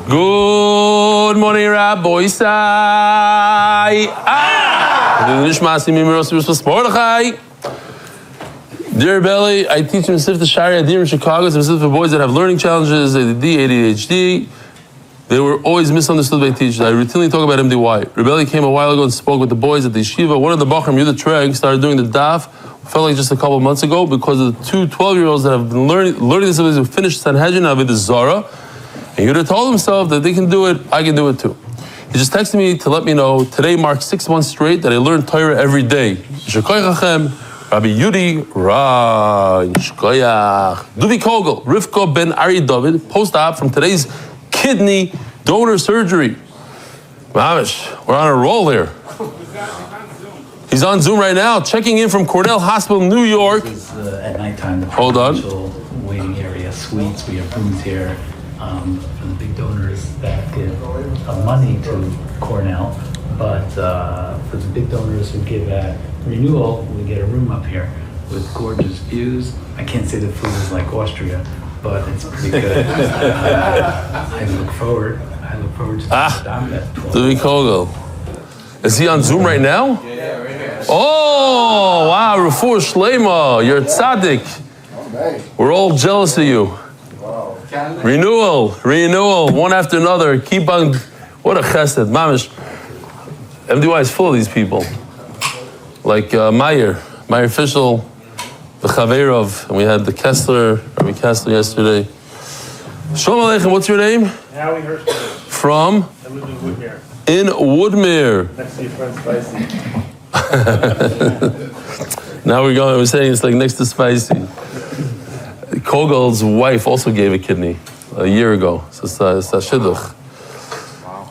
Good morning, Rabbi Isai. Dear Belly, I teach in Sifta Sharia Adir in Chicago, specifically for boys that have learning challenges, ADD, ADHD. They were always misunderstood by teachers. I routinely talk about MDY. Rebelli came a while ago and spoke with the boys at the yeshiva. One of the Bachram, Yudah Treg, started doing the daf, felt like just a couple of months ago, because of the two 12-year-olds that have been learning this ability to finish Sanhedrin Avodah Zara. And Yudah told himself that they can do it, I can do it too. He just texted me to let me know, today marks 6 months straight that I learned Torah every day. Rabbi Yudi Duvi Kogel, Rivka ben Ari David, post-op from today's kidney donor surgery. Mamish, we're on a roll here. He's on Zoom right now, checking in from Cornell Hospital, New York. This is at nighttime, the Hold on. waiting area suites. We have rooms here for the big donors that give money to Cornell. But for the big donors who give renewal, we get a room up here with gorgeous views. I can't say the food is like Austria, but it's pretty good. I look forward to that. Duvi Kogel. Is he on Zoom right now? Yeah, right here. Oh, wow, Refuah Shleima, you're tzaddik. We're all jealous of you. Wow. Renewal, one after another. Keep on, what a chesed, mamish. MDY is full of these people. Like Meyer Fischel, the Chaverov, and we had the Rabbi Kessler yesterday. Shalom Aleichem, what's your name? Howie Hirschberg. From? I live in Woodmere. In Woodmere. Next to your friend Spicy. Now we're saying it's like next to Spicy. Kogel's wife also gave a kidney a year ago. So it's a shidduch. Wow.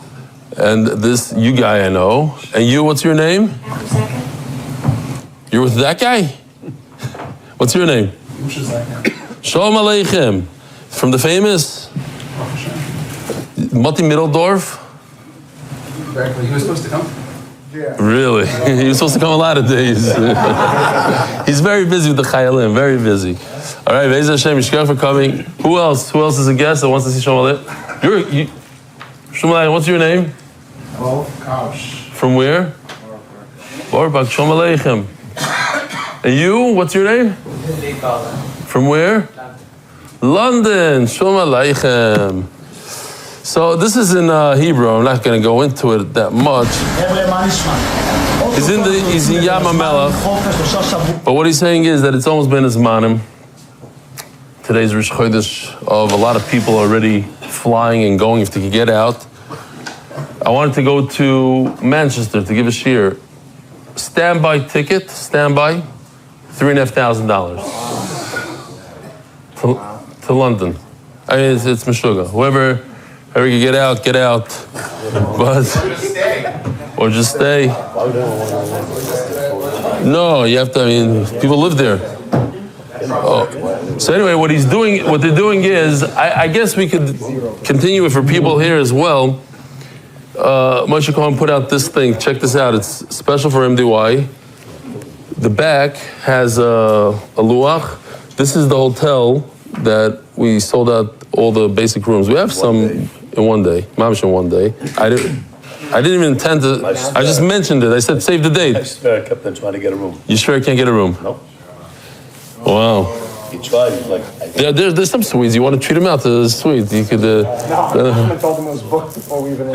And this you guy I know. And you, what's your name? You're with that guy? What's your name? Shalom Aleichem. From the famous? Mati Middeldorf? Exactly. He was supposed to come. Yeah. Really? He was supposed to come a lot of days. He's very busy with the Chayalim, very busy. All right, Be'ez Hashem, Yishkach for coming. Who else? Who else is a guest that wants to see Shalom Aleichem? Shalom Aleichem, what's your name? Kaush. From where? Borbak, Shalom Aleichem. And you, what's your name? From where? London, Shalom Aleichem. So this is in Hebrew. I'm not going to go into it that much. He's in Yam HaMelech. But what he's saying is that it's almost been his manim. Today's Rosh Chodesh of a lot of people already flying and going if they could get out. I wanted to go to Manchester to give a shiur. Standby ticket, $3,500 to London. I mean, it's Meshuggah. Whoever can get out. But or just stay. No, you have to. I mean, people live there. Oh. So anyway, what they're doing is, I guess we could continue it for people here as well. Moshe Cohen put out this thing. Check this out. It's special for MDY. The back has a luach. This is the hotel that we sold out all the basic rooms. We have some in one day. Mamish in one day. I didn't even intend to. I just mentioned it. I said save the date. I swear I kept on trying to get a room. You sure I can't get a room? No. Wow. He tried. Like there's some suites. You want to treat them out to the suites. You could. No, I told him it was booked before we even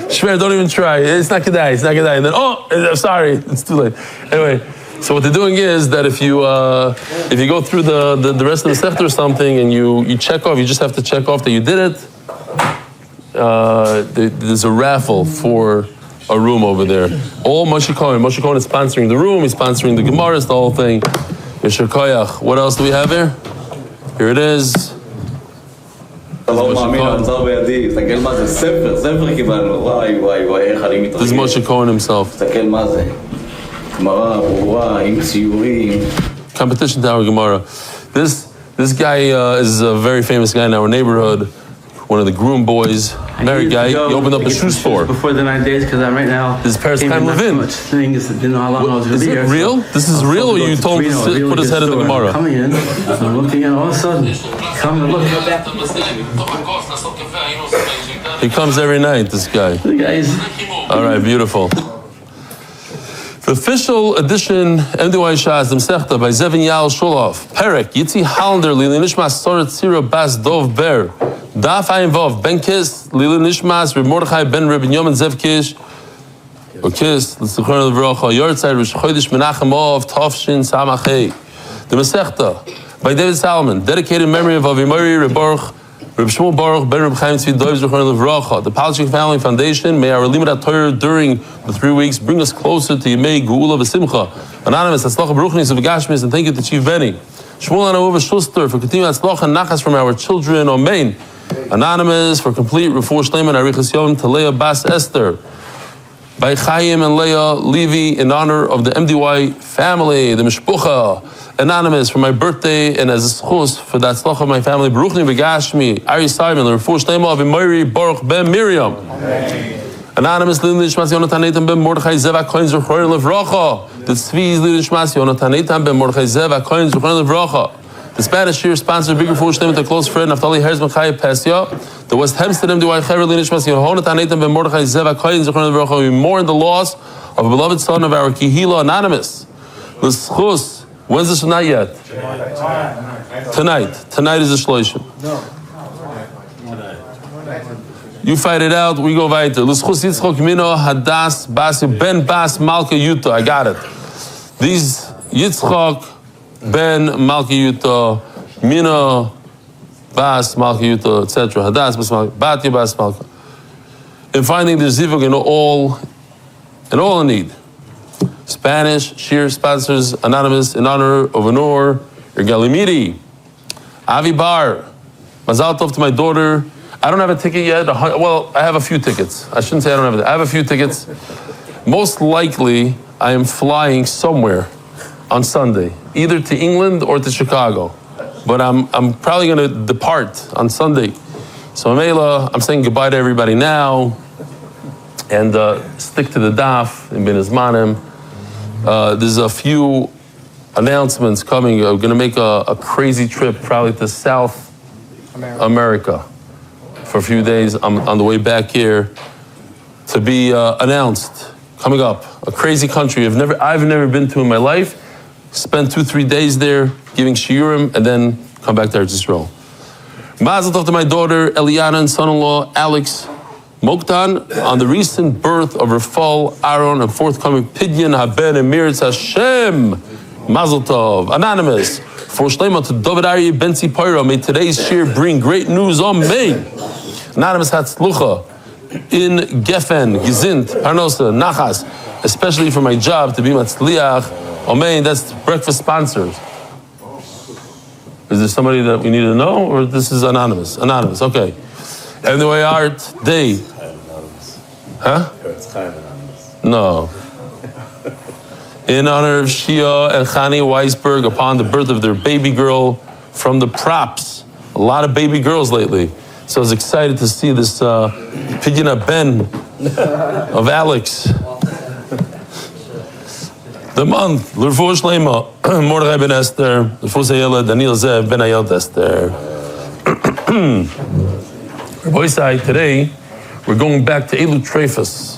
Shver, don't even try. It's not Kedai. And then, I'm sorry, it's too late. Anyway, so what they're doing is that if you go through the rest of the sector or something and you check off, you just have to check off that you did it. There's a raffle for a room over there. All Moshe Cohen is sponsoring the room. He's sponsoring the Gemaras, the whole thing. Yesher Koyach. What else do we have here? Here it is. אתה לא מאמין, הנצר בידי, תסתכל מה זה, ספר קיבלנו, וואי, איך אני מתרגש. This is Moshe Cohen himself. תסתכל מה זה, גמרא, ברורה, עם ציורים. Competition Tower Gemara. This guy is a very famous guy in our neighborhood, one of the groom boys. married guy. He opened up a shoe store. Before the 9 days, because I'm right now. This is Paris Chaim Levin. Things didn't know how long I was going to Is be it here. real? This is real, or you told him to put his head in the Gemara? Coming in, I'm looking at all of a sudden, coming to look. He comes every night, this guy. The guys. All right, beautiful. The official edition, MDY Shas, Demsechta, by Zevin Yael Shulov. Perek, Yitzi Hollander, Lili Nishmas, Soret Tzira, Bas Dov Ber. Daf Ayin Vov, Ben Kis, Lili Nishmas, Reb Mordechai, Ben Reb Yomen Zev Kish. Or Kis, L'Tzichron L'Vrocha, Yortzai, Rosh Chodesh Menachem Ov, Tovshin Samachei. The Masechta, by David Salomon, dedicated in memory of Avimori, Reb Baruch, Reb Shmuel Baruch, Ben Reb Chaim Tzvi Dov, Zechron L'Vrocha. The Palestine Family Foundation, may our Limud Torah during the 3 weeks bring us closer to Yemei Geula V'Simcha. Anonymous, Hatzlacha Baruchnis of Gashmis, and thank you to Chief Benny. Shmuel Anahuva Schuster for continuing Hatzlacha and Nachas from our children, Amen. Anonymous for complete Refuah Shleima and Arichas Yom to Leah Bas Esther. By Chaim and Leah Levi in honor of the MDY family, the Mishpucha. Anonymous for my birthday and as a schus for the Hatzlacha of my family. Baruchni V'Gashmi, Ari Simon, the Refuah Shleima of Imori Baruch Ben Miriam. Amen. Anonymous Lili Nishmas Yonatan Eitan Ben Mordechai Zev HaKohen Zechron L'Vrocha. The Tzvi Lili Nishmas Yonatan Eitan Ben Mordechai Zev HaKohen Zechron L'Vrocha. The Spanish year sponsor bigger Refuah Shleima to close friend Naftali Herz Mechai Pesya. The West Hempstead MDY Chaver Lili Nishmas Yonatan Eitan Ben Mordechai Zev HaKohen Zechron L'Vrocha. We mourn the loss of a beloved son of our Kihila. Anonymous. L'schus. When's this? Not yet. Tonight. Tonight is the shloshim. You fight it out, we go weiter. L'schus Yitzchok Mino Hadas Bas Ben Bas Malka Yuta. I got it. These Yitzchok Ben Malka Yuta, Mino Bas Malka Yuta, etc. Hadas Bas Malka, Batya Bas Malka. And finding the zivug in all in need. Spanish Shir sponsors Anonymous in honor of Honor Galimiri. Avi Bar. Mazal Tov to my daughter. I don't have a ticket yet. Well, I have a few tickets. I shouldn't say I don't have it. I have a few tickets. Most likely, I am flying somewhere on Sunday, either to England or to Chicago. But I'm probably going to depart on Sunday. So Mela, I'm saying goodbye to everybody now, and stick to the daf in Ben Izmanim. There's a few announcements coming. We're going to make a crazy trip, probably to South America. For a few days. I'm on the way back here to be announced. Coming up, a crazy country I've never been to in my life. Spend 2-3 days there giving shiurim and then come back to Eretz Yisrael. Mazel tov to my daughter Eliana and son-in-law Alex Moktan on the recent birth of Rafal Aaron and forthcoming Pidyon Haben and Miritz Hashem. Mazel tov. Anonymous. For Shleima to David Aryeh Ben Tzipora, may today's shir bring great news on me. Anonymous Hatzlucha in Geffen, Gezint, Parnosa, Nachas, especially for my job to be Matzliach. Amen. That's breakfast sponsors. Is there somebody that we need to know, or this is anonymous? Anonymous, okay. MDY Art Day. Huh? It's kind of anonymous. No. In honor of Shia and Chani Weisberg upon the birth of their baby girl from the props. A lot of baby girls lately. So I was excited to see this Pidyon Ben of Alex. The month, L'Refuah Shleima, Mordechai Ben Esther, L'Refuah Zeyela, Daniel Zev Ben Ayel Esther. Rabbi Isai, today we're going back to Eli Stefansky.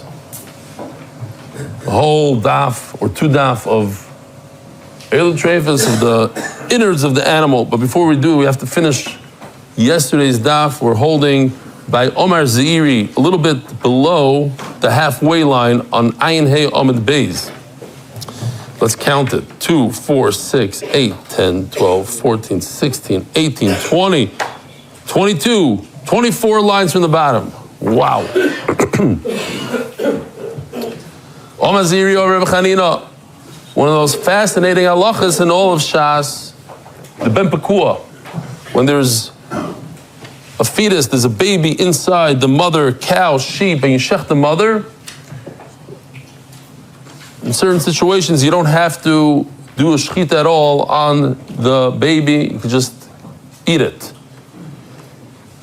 A whole daf or 2 daf of Eli Stefansky of the innards of the animal. But before we do, we have to finish yesterday's daf. We're holding by Omar Zeiri, a little bit below the halfway line on Ayin Hey Amid Beis. Let's count it. 2, 4, 6, 8, 10, 12, 14, 16, 18, 20, 22, 24 lines from the bottom. Wow. Omar Zeiri or Rebbe Chanina. One of those fascinating halachas in all of Shas, the Ben Pekua. When there's a fetus, there's a baby inside the mother, cow, sheep, and you shech the mother. In certain situations, you don't have to do a shechita at all on the baby. You can just eat it.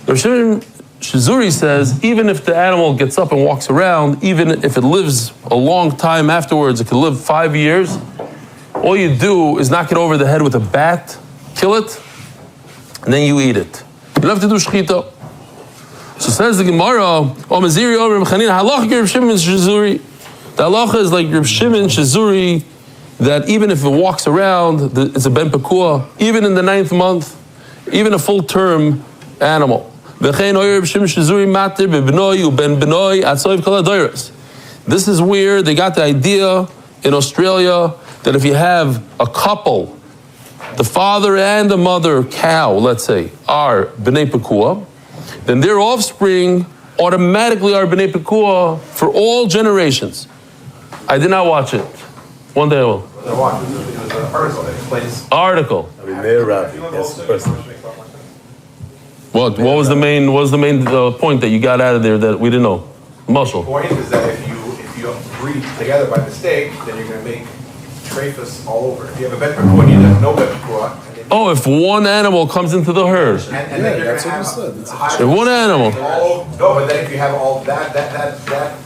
Rav Shimon Shizuri says, even if the animal gets up and walks around, even if it lives a long time afterwards, it could live 5 years, all you do is knock it over the head with a bat, kill it, and then you eat it. You don't have to do shchita. So says the Gemara, Omaziri over Mechanina, halacha Reb Shimon Shizuri. The halacha is like Reb Shimon Shizuri, that even if it walks around, it's a ben pekua, even in the 9th month, even a full term animal. This is where they got the idea in Australia that if you have a couple, the father and the mother cow, let's say, are b'nei pekua, then their offspring automatically are b'nei pekua for all generations. I did not watch it. One day I will. It was an article that explains. Article. I mean, they're Rabbi, yes, the person. What was the main point that you got out of there that we didn't know? Muscle. The point is that if you breed together by mistake, then you're going to make trephus all over. If you have a bet pekua and you have no bet pekua. Oh, if one animal comes into the herd. And then you're going to have If one animal. No, but then if you have all that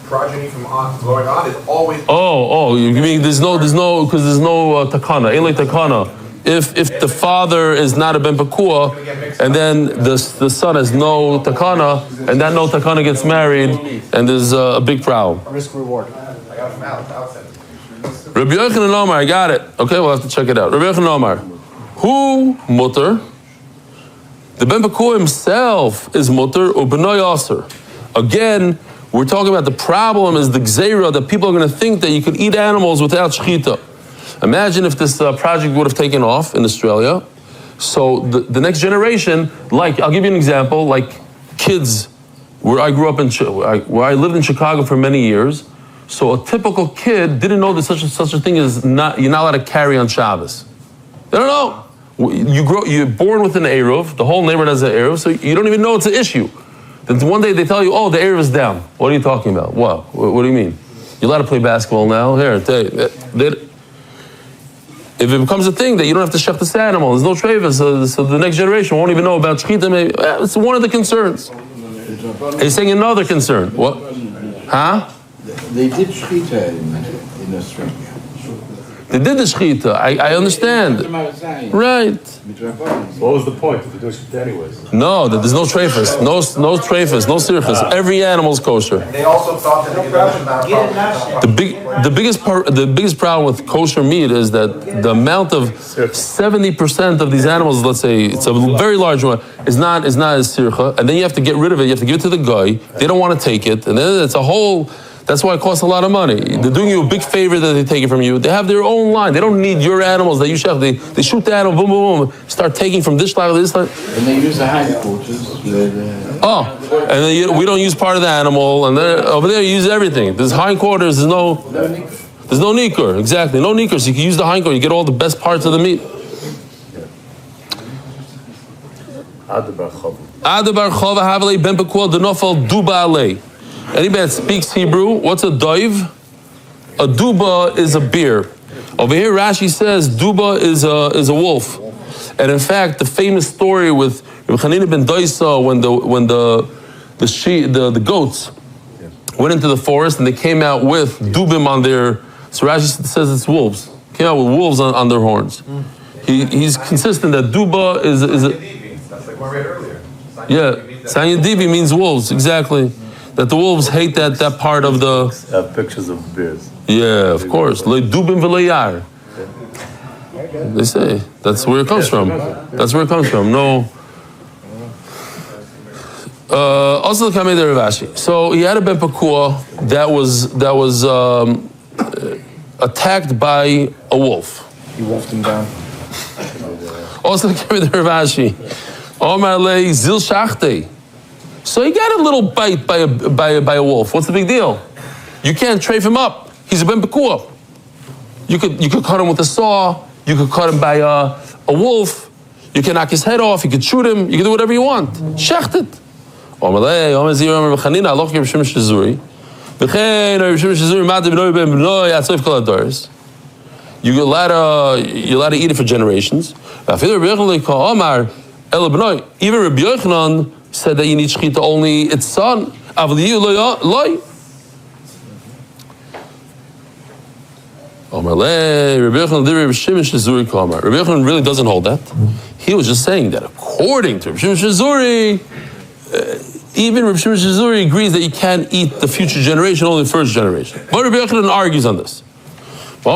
progeny from going on is always. Oh, you mean there's no takana, ain't like takana. If the father is not a ben pekua, and then the son has no takana, and that no takana gets married, and there's a big problem. Risk reward. I got it from Alex. Rabbi Yochanan Omar, I got it. Okay, we'll have to check it out. Rabbi Yochanan Omar, who mutter? The ben pekua himself is mutter or b'noi aser. Again, we're talking about the problem is the gzeira that people are going to think that you could eat animals without shechita. Imagine if this project would have taken off in Australia. So the next generation, like, I'll give you an example, like kids, where I grew up where I lived in Chicago for many years. So a typical kid didn't know that such a thing is you're not allowed to carry on Shabbos. They don't know. You're born with an Eruv, the whole neighborhood has an Eruv, so you don't even know it's an issue. Then one day they tell you, oh, the Eruv is down. What are you talking about? What do you mean? You're allowed to play basketball now? Here, if it becomes a thing that you don't have to shech this animal, there's no trevis, so the next generation won't even know about shechita. Maybe it's one of the concerns. He's saying another concern. What? Huh? They did shechita in Australia. They did the shechita. I understand. Right. What was the point if you do it anyways? No, that there's no trephus, no trephus, no sirchus. Every animal's kosher. They also thought that The biggest problem with kosher meat is that the amount of 70% of these animals, let's say it's a very large one, is not as sircha, and then you have to get rid of it. You have to give it to the guy. They don't want to take it, and then it's a whole. That's why it costs a lot of money. They're doing you a big favor that they take it from you. They have their own line. They don't need your animals that you shech. They shoot the animal, boom, boom, boom, start taking from this line to this line. And they use the hindquarters. And then we don't use part of the animal, and over there you use everything. There's hindquarters, there's no nikur, exactly, no nikur. So you can use the hindquarter, you get all the best parts of the meat. Adabar chava havale ben pekua denofal duba alei. Anybody that speaks Hebrew, what's a doiv? A duba is a bear. Over here, Rashi says duba is a wolf. And in fact, the famous story with Chanina ben Doisa when the goats went into the forest and they came out with dubim on their. So Rashi says it's wolves. Came out with wolves on their horns. He's consistent that duba is a. That's like what we read earlier. Yeah, Sanyadivi means wolves, exactly. That the wolves hate that part of the. Have pictures of bears. Yeah, of course. Le dubim v'leyar. They say that's where it comes from. That's where it comes from. No. Also, the Kamei de Ravashi. So he had a ben pekua that was attacked by a wolf. He wolfed him down. Also, the Kamei de Ravashi. Omar le zil shachte. So he got a little bite by a wolf. What's the big deal? You can't trafe him up. He's a ben pekua. You could cut him with a saw. You could cut him by a wolf. You can knock his head off. You could shoot him. You can do whatever you want. Shecht it. You're allowed to eat it for generations. Even Rabbi Yochanan said that you need shechita only its son. Avliyu loy. Rabbi Yochanan really doesn't hold that. He was just saying that according to Rabbi Shimon Shazuri, even Rabbi Shimon Shazuri agrees that you can't eat the future generation, only the first generation. But Rabbi Yochanan argues on this. The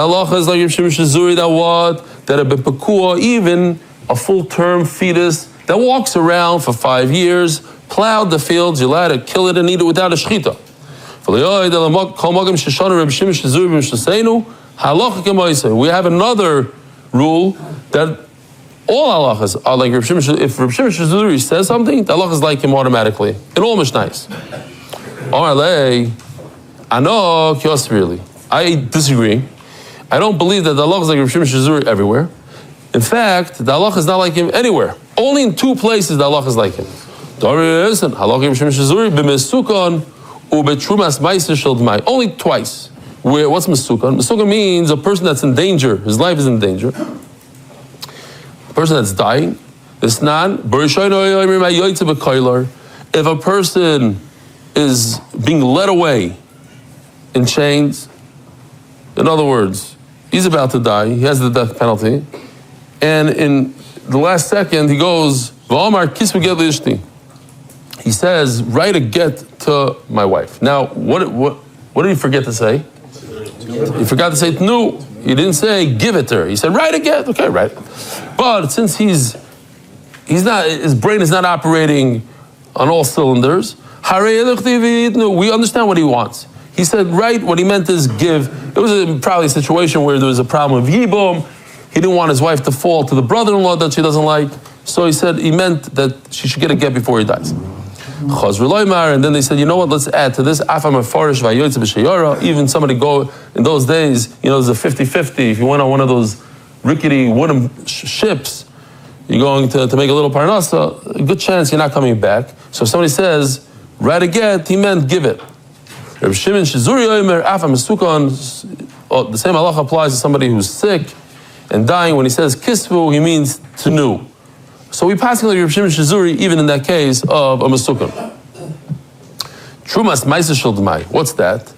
halacha is like Rabbi Shimon Shazuri that what? That a bepekua, even a full-term fetus that walks around for 5 years, plowed the fields, you're allowed to kill it and eat it without a shechita. We have another rule that all halachas are like Rabbi Shimon. If Rabbi Shimon Shazuri says something, the halacha is like him automatically. In all mishnayos. I disagree. I don't believe that the halacha is like Rabbi Shimon Shazuri everywhere. In fact, the halacha is not like him anywhere. Only in 2 places the halacha is like him. Only twice. What's mesukon? Mesukon means a person that's in danger. His life is in danger. A person that's dying. If a person is being led away in chains, in other words, he's about to die, he has the death penalty, and in the last second he goes, he says, write a get to my wife. Now, what did he forget to say? He forgot to say tnu. He didn't say give it to her. He said write a get. Okay, right. But since he's not, his brain is not operating on all cylinders, we understand what he wants. He said right, what he meant is give. It was probably a situation where there was a problem with yibum. He didn't want his wife to fall to the brother-in-law that she doesn't like. So he said he meant that she should get a get before he dies. And then they said, you know what, let's add to this. Even somebody go, in those days, there's a 50-50. If you went on one of those rickety wooden ships, you're going to make a little parnasa, a good chance you're not coming back. So if somebody says, write a get, he meant give it. Rabbi Shimon Shazuri Omer, the same halacha applies to somebody who's sick and dying. When he says kisvu, he means tenu. So we pass like Rabbi Shimon Shazuri even in that case of a mesukon. Trumas meiser shel d'mai. What's that?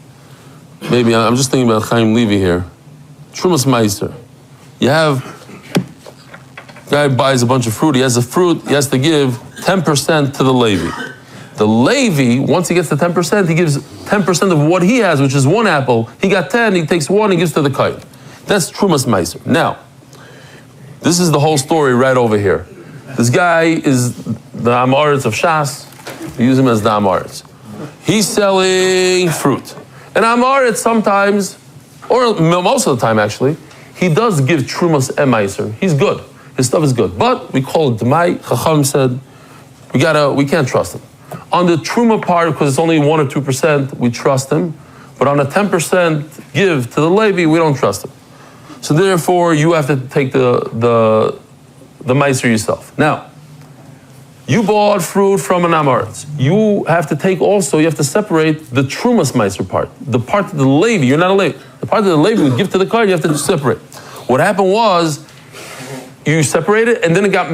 Maybe I'm just thinking about Chaim Levi here. Trumas meiser. You have guy buys a bunch of fruit. He has the fruit. He has to give 10% to the Levi. The Levi, once he gets to 10%, he gives 10% of what he has, which is 1 apple. He got 10. He takes 1. He gives to the kite. That's trumas meiser. Now, this is the whole story right over here. This guy is the Amoritz of Shas. We use him as the Amoritz. He's selling fruit. And Amoritz sometimes, or most of the time actually, he does give Trumas and Meiser. He's good. His stuff is good. But we call it D'mai. Chacham said, we can't trust him. On the Truma part, because it's only 1 or 2%, we trust him. But on a 10% give to the Levi, we don't trust him. So therefore, you have to take the meiser yourself. Now, you bought fruit from an Amoritz. You have to separate the Trumas meiser part. The part of the Levi, you're not a Levi. The part of the Levi we give to the card, you have to separate. What happened was, you separate it, and then it got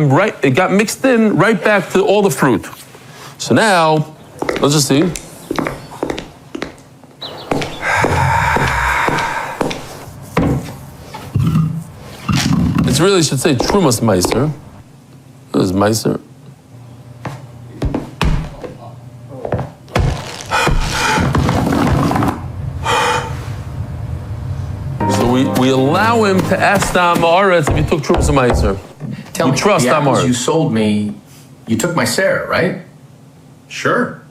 mixed in right back to all the fruit. So now, let's just see. It really should say Trumas Meiser. This is Meiser. So we allow him to ask the Amoritz if he took Trumas Meiser. Tell me, trust the apples Amoritz. you sold me, you took my Sarah, right? Sure.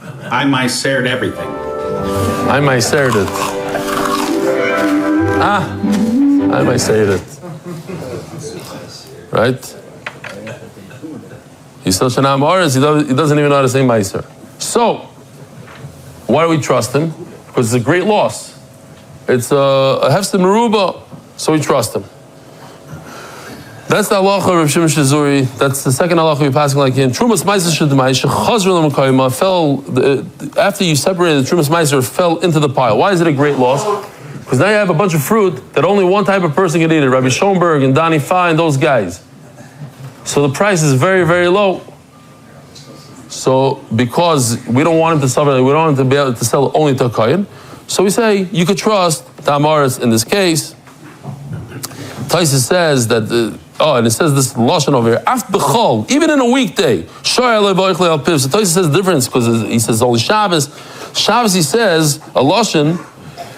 I Meisered everything. I Meisered it. I Meisered it. Right? He's such an Amoritz, he doesn't even know how to say Meiser. So, why do we trust him? Because it's a great loss. It's a hefsed meruba, so we trust him. That's the halacha of Rav Shimon Shazuri. That's the second halacha we passing like him. Trumas meiser shedmai shechazru l'makayma fell after you separated the trumas meiser fell into the pile. Why is it a great loss? Because now you have a bunch of fruit that only one type of person can eat it. Rabbi Schoenberg and Donnie Fine, those guys. So the price is very, very low. So because we don't want him to suffer, we don't want him to be able to sell only to a kohen. So we say you could trust the Amaretz in this case. Taisa says that, and it says this lashon over here. Af b'chol, even in a weekday. So Taisa says the difference because he says only Shabbos. Shabbos he says a lashon.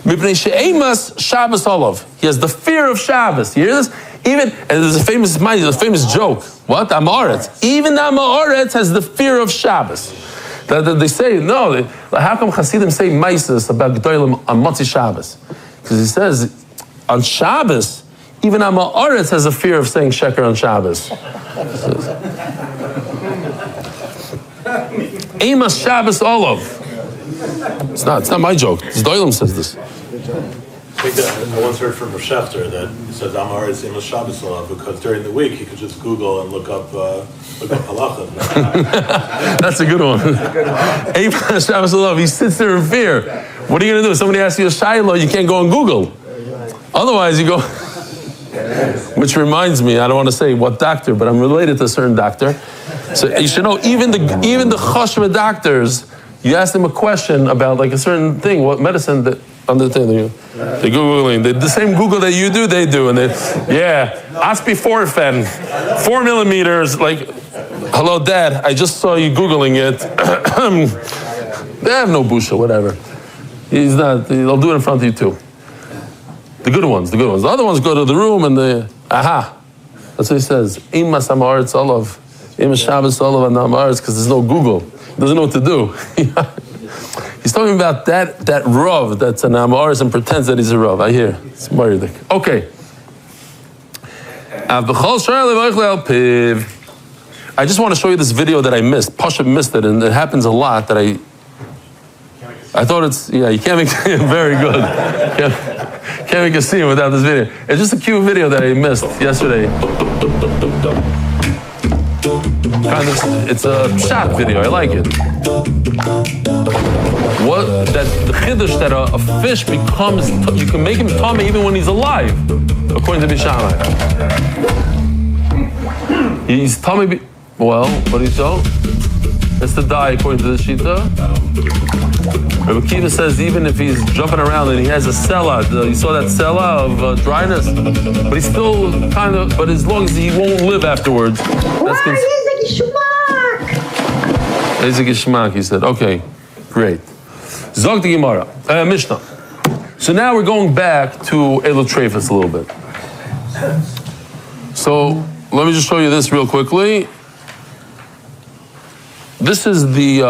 Mipnei she'emas Shabbos olav. He has the fear of Shabbos. You hear this? Even, and there's a famous joke. What? Amaretz. Even the Amaretz has the fear of Shabbos. They say, no, how come Hasidim say Maises about G'dolim on Motzi Shabbos? Because he says, on Shabbos, even Amaretz has a fear of saying Sheker on Shabbos. Emas Shabbos olav. It's not my joke. G'dolim says this. I once heard from a Schefter that he says Amar is Amos Shabbos Olav because during the week he could just Google and look up halacha. That's a good one. Amos Shabbos Olav, he sits there in fear. What are you going to do? Somebody asks you a shayla, you can't go on Google. Otherwise you go, which reminds me, I don't want to say what doctor, but I'm related to a certain doctor. So you should know, even the chashva doctors, you ask them a question about like a certain thing, what medicine that, they're Googling. The same Google that you do, they do. And Aspiforfen, 4 millimeters. Like, hello, Dad, I just saw you Googling it. They have no busha, whatever. He's not, they'll do it in front of you too. The good ones. The other ones go to the room and that's what he says. Imas Amaretz Olav, Imas Shabbos Olav and Amaretz, because there's no Google. He doesn't know what to do. He's talking about that Rav that's an Amaretz and pretends that he's a Rav. I hear. It's Maridik. Okay. I just want to show you this video that I missed. Pasha missed it, and it happens a lot that I thought it's, you can't make it very good. Can't make a scene without this video. It's just a cute video that I missed yesterday. It's a shot video. I like it. The chiddush that a fish becomes, you can make him tummy even when he's alive, according to Bishamai. He's tummy. What do you say? That's to die according to the Shita. Rabbi Kiva says even if he's jumping around and he has a sella, you saw that sella of dryness, but he's still kind of. But as long as he won't live afterwards, that's He's a Gishmak, he said. Okay, great. Zog the Gemara, Mishnah. So now we're going back to Elo Trefus a little bit. So let me just show you this real quickly. This is the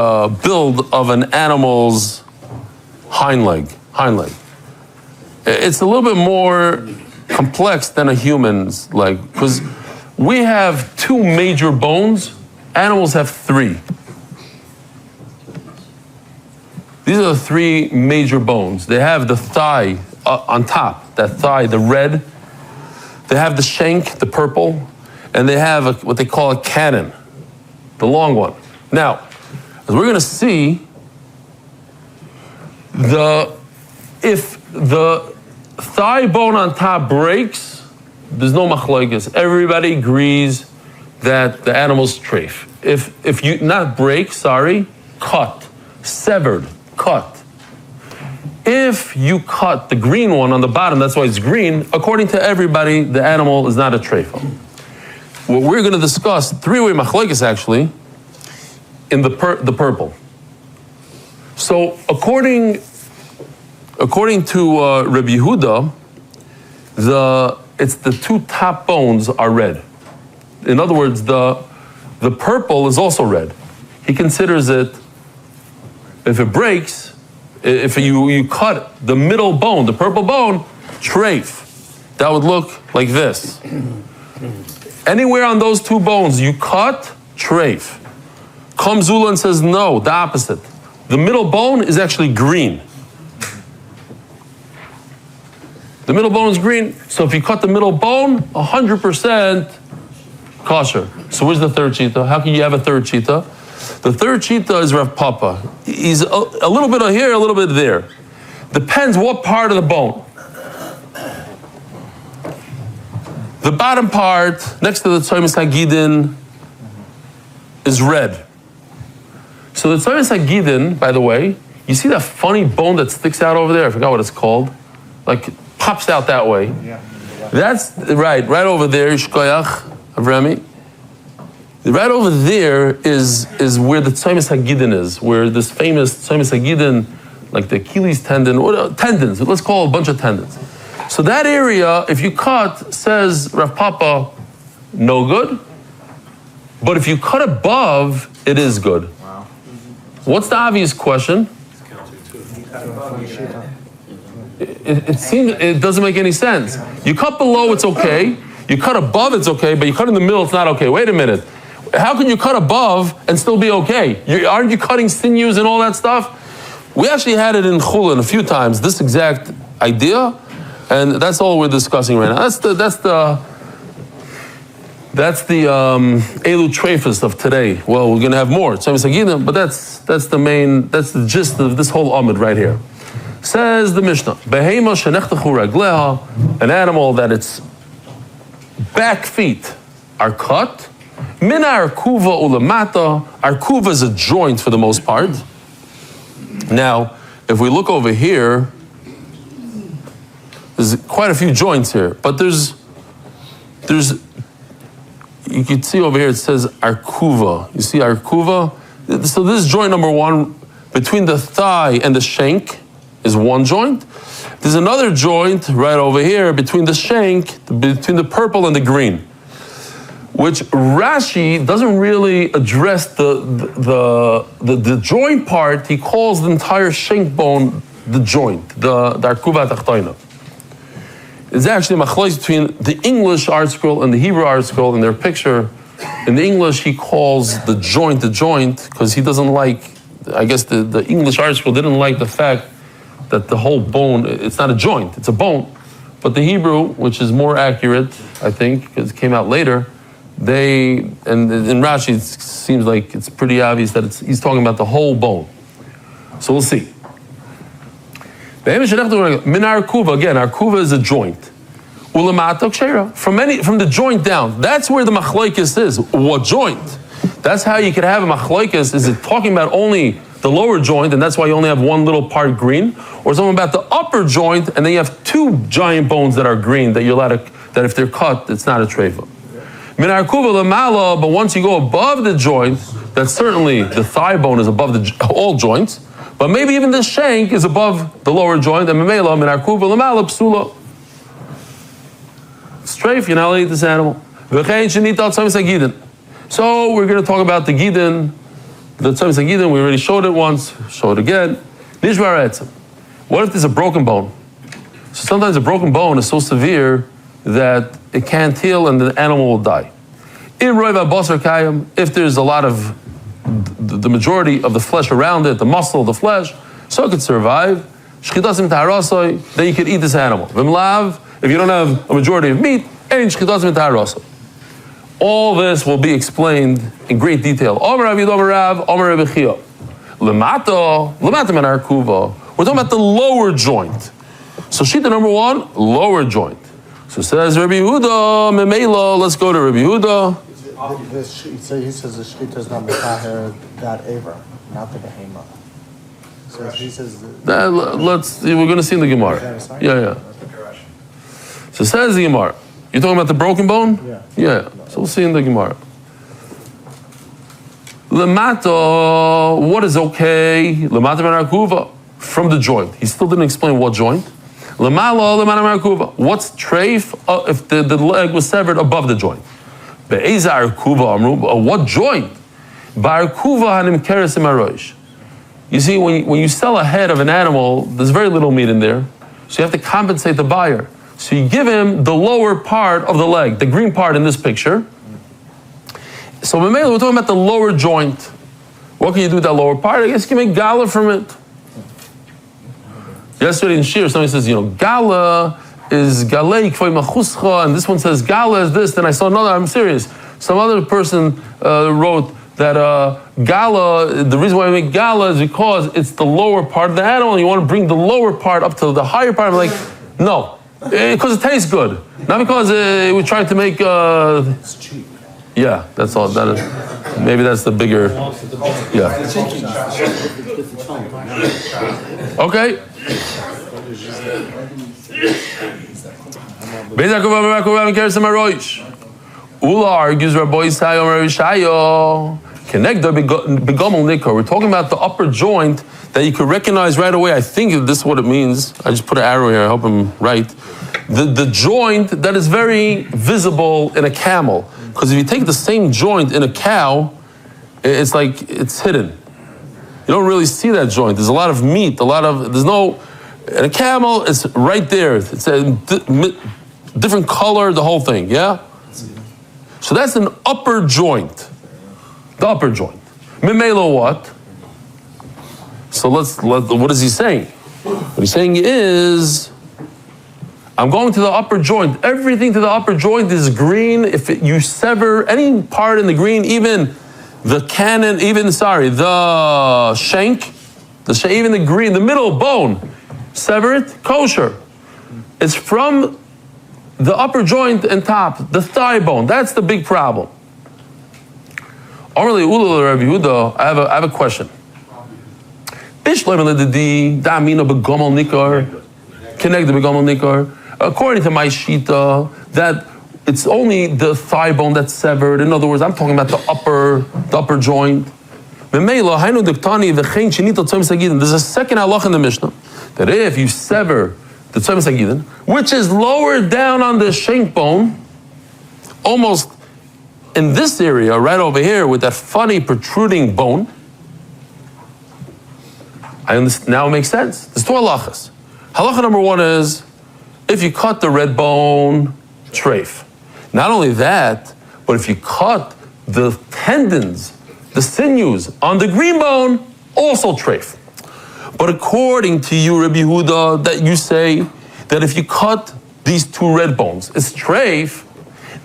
build of an animal's hind leg. It's a little bit more complex than a human's leg because we have 2 major bones. Animals have 3. These are the 3 major bones. They have the thigh on top, that thigh, the red. They have the shank, the purple, and they have what they call a cannon, the long one. Now, as we're going to see, if the thigh bone on top breaks, there's no machlokes. Everybody agrees that the animal's treif. If you not break, cut, severed, cut. If you cut the green one on the bottom, that's why it's green, according to everybody, the animal is not a treifa. What we're going to discuss, 3-way machlokes actually, in the purple. So according to Rabbi Yehuda, it's the 2 top bones are red. In other words, the purple is also red. He considers it, if it breaks, if you cut the middle bone, the purple bone, treif. That would look like this. Anywhere on those 2 bones you cut, treif. Comes Zula and says no, the opposite. The middle bone is actually green. The middle bone is green, so if you cut the middle bone, 100% kosher. So where's the third shita? How can you have a third shita? The third shita is Rav Papa. He's a little bit here, a little bit there. Depends what part of the bone. The bottom part, next to the Tzomis Hagidin, is red. So the Tzomis Hagidin, by the way, you see that funny bone that sticks out over there? I forgot what it's called. Like, pops out that way. Yeah. That's right over there, Shkoyach, Avrami. Right over there is where the Tzomis Hagidin is, where this famous Tzomis Hagidin, like the Achilles tendon, or tendons, let's call it a bunch of tendons. So that area, if you cut, says Rav Papa, no good. But if you cut above, it is good. Wow. What's the obvious question? It seems it doesn't make any sense. You cut below, it's okay. You cut above, it's okay. But you cut in the middle, it's not okay. Wait a minute. How can you cut above and still be okay? Aren't you cutting sinews and all that stuff? We actually had it in Chullin a few times. This exact idea. And that's all we're discussing right now. That's the Elu Treifus of today. Well, we're going to have more, but that's the gist of this whole Amud right here. Says the Mishnah, Behema shenechtechu ragleha, an animal that its back feet are cut. Mina arkuva ulamata. Arkuva is a joint for the most part. Now, if we look over here, there's quite a few joints here, but there's you can see over here it says arkuva. You see arkuva? So this is joint number one, between the thigh and the shank is one joint. There's another joint right over here between the shank, between the purple and the green, which Rashi doesn't really address the joint part. He calls the entire shank bone the joint, the arkuva tachtoina. It's actually a machlokes between the English art scroll and the Hebrew art scroll in their picture. In the English, he calls the joint because he doesn't like, I guess the English art scroll didn't like the fact that the whole bone, it's not a joint, it's a bone. But the Hebrew, which is more accurate, I think, because it came out later, and in Rashi, it seems like it's pretty obvious that he's talking about the whole bone. So we'll see. Min arkuva, again, arkuva is a joint. From the joint down, that's where the machlokes is. What joint? That's how you could have a machlokes. Is it talking about only the lower joint, and that's why you only have one little part green, or something about the upper joint, and then you have two giant bones that are green that you're allowed to, that if they're cut, it's not a treifa. Min arkuva lemala, but once you go above the joint, that's certainly the thigh bone is above all joints. But maybe even the shank is above the lower joint, and memela min arkuva lemala psula. Strafe, you're not allowed to eat this animal. So we're going to talk about the gidin, the tzomis hagidin. We already showed it once. Show it again. What if there's a broken bone? So sometimes a broken bone is so severe that it can't heal and the animal will die. If there's a lot of the majority of the flesh around it, the muscle, the flesh, so it could survive. Then you could eat this animal. If you don't have a majority of meat, all this will be explained in great detail. We're talking about the lower joint. So shita number one, lower joint. So says Rabbi Yehuda, Memela, let's go to Rabbi Yehuda. So he says the shchita is not metaher that aver, not the behema. So he says we're going to see in the Gemara. Yeah. So says the Gemara. You're talking about the broken bone? Yeah. So we'll see in the Gemara. Lemata, what is okay? Lemata ben arkuva, from the joint. He still didn't explain what joint. Lemala, lemata ben arkuva. What's treif if the leg was severed above the joint? Be'eza arkuva amru, what joint? Ba'arkuva hanim keresim aroish. You see, when you sell a head of an animal, there's very little meat in there. So you have to compensate the buyer. So you give him the lower part of the leg, the green part in this picture. So we're talking about the lower joint. What can you do with that lower part? I guess you can make gala from it. Yesterday in Shir, somebody says, gala is galei k'foy machuscha, and this one says gala is this. Then I saw another, I'm serious. Some other person wrote that gala, the reason why we make gala is because it's the lower part of the animal, and you want to bring the lower part up to the higher part. I'm like, no, Because it tastes good. Not because we're trying to make... It's cheap. Yeah, that's all. That is, maybe that's the bigger... Yeah. Okay. Ula argues Rabbi Yisrael Rabbi Shayo. We're talking about the upper joint that you could recognize right away. I think this is what it means. I just put an arrow here. I hope I'm right. The joint that is very visible in a camel. Because if you take the same joint in a cow, it's like it's hidden. You don't really see that joint. There's a lot of meat, there's no, in a camel, it's right there. It's a different color, the whole thing, yeah? So that's an upper joint. The upper joint. Mimelo what? So what is he saying? What he's saying is, I'm going to the upper joint. Everything to the upper joint is green. If you sever any part in the green, even the cannon, the shank, even the green, the middle bone, sever it, kosher. It's from the upper joint and top, the thigh bone. That's the big problem. I have a question. According to my shita, that it's only the thigh bone that's severed. In other words, I'm talking about the upper joint. There's a second halach in the Mishnah that if you sever the tzomis hagidin, which is lower down on the shank bone, almost in this area, right over here, with that funny protruding bone, now it makes sense. There's two halachas. Halacha number one is, if you cut the red bone, treif. Not only that, but if you cut the tendons, the sinews on the green bone, also treif. But according to you, Rabbi Yehuda, that you say that if you cut these two red bones, it's treif.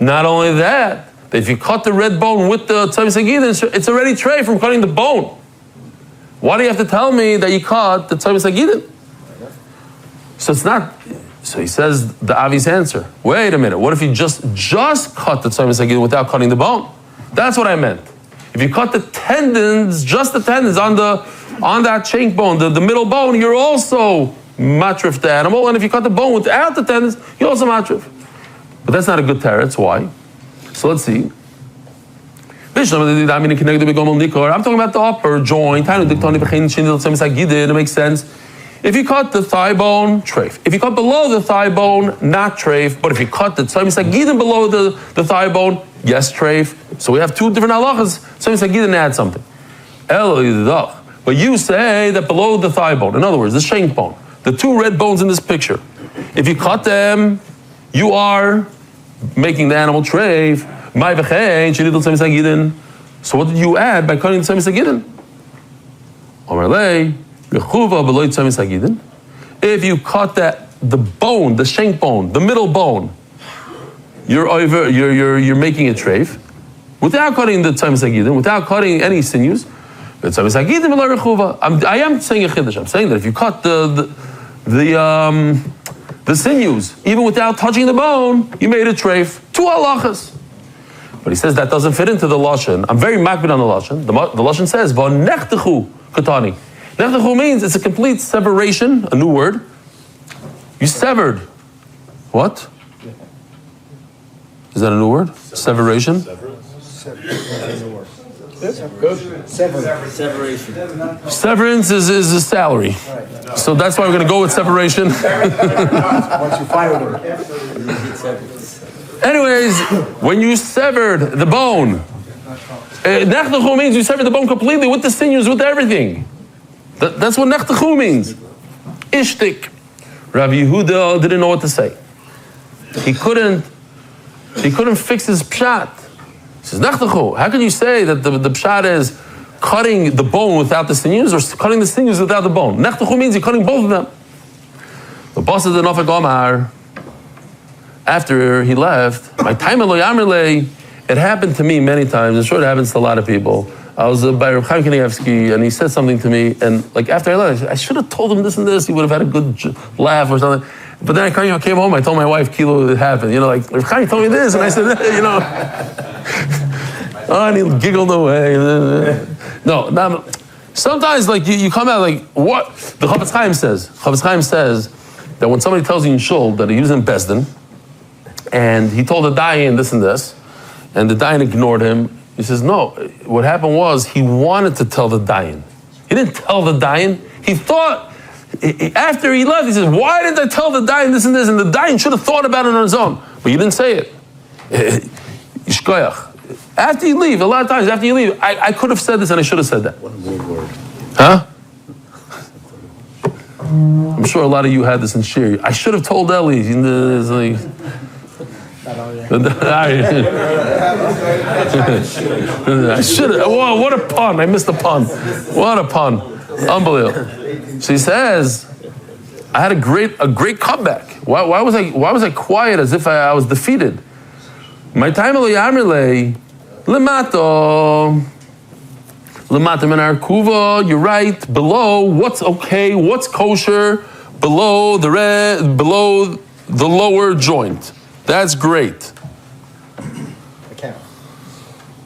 Not only that, that if you cut the red bone with the tzomis hagidin, it's already treif from cutting the bone. Why do you have to tell me that you cut the tzomis hagidin? So it's not. So he says the obvious answer. Wait a minute. What if you just cut the tzomis hagidin without cutting the bone? That's what I meant. If you cut the tendons, just the tendons on that shank bone, the middle bone, you're also matrif the animal. And if you cut the bone without the tendons, you're also matrif. But that's not a good teretz. Why? So let's see. I'm talking about the upper joint. It makes sense. If you cut the thigh bone, treif. If you cut below the thigh bone, not treif. But if you cut the tzomis hagidin below the thigh bone, yes, treif. So we have two different halachas. Tzomis hagidin adds something. But you say that below the thigh bone, in other words, the shank bone, the two red bones in this picture, if you cut them, you are making the animal treif. So what did you add by cutting the tzomis hagidin? If you cut the bone, the shank bone, the middle bone, you're making it treif without cutting the tzomis hagidin, without cutting any sinews. I am saying a chiddush. I'm saying that if you cut the sinews, even without touching the bone, you made it treif. Two halachas. But he says that doesn't fit into the lashon. I'm very makbid on the lashon. The lashon says v'nechtechu katani. Nechtechu means it's a complete separation. A new word. You severed. What? Is that a new word? Separation. Severance is a salary. So that's why we're going to go with separation. Once you fired him. Anyways, when you severed the bone, nechtechu means you severed the bone completely with the sinews, with everything. That's what nechtechu means. Ishtik. Rabbi Yehuda didn't know what to say. He couldn't fix his pshat. He says, nechtechu, how can you say that the pshat is cutting the bone without the sinews or cutting the sinews without the bone? Nechtechu means you're cutting both of them. The boss of the Nofek Omar, after he left, my time it happened to me many times. I'm sure it happens to a lot of people. I was by Reb Chaim Kanievsky, and he said something to me, and like after I left, I should have told him this and this. He would have had a good laugh or something. But then I came home, I told my wife, Kilo, it happened. You know, like, Chaim told me this, and I said, you know. Oh, and he giggled away. No, sometimes, like, you come out, like, what? The Chafetz Chaim says that when somebody tells you in Shul that he was in Besdin, and he told the Dayan this and this, and the Dayan ignored him, he says, no, what happened was he wanted to tell the Dayan. He didn't tell the Dayan. He thought, after he left, he says, why didn't I tell the Dayan this and this? And the Dayan should have thought about it on his own. But you didn't say it. Yishkoyach. After you leave, a lot of times after you leave, I could have said this and I should have said that. What a weird word. Huh? I'm sure a lot of you had this in Shir. I should have told Eli. I should have. Whoa, what a pun. I missed the pun. What a pun. Unbelievable. So he says, I had a great comeback. Why was I quiet as if I was defeated? My time Lemato min arkuva, you're right. Below, what's okay, what's kosher, below the lower joint. That's great.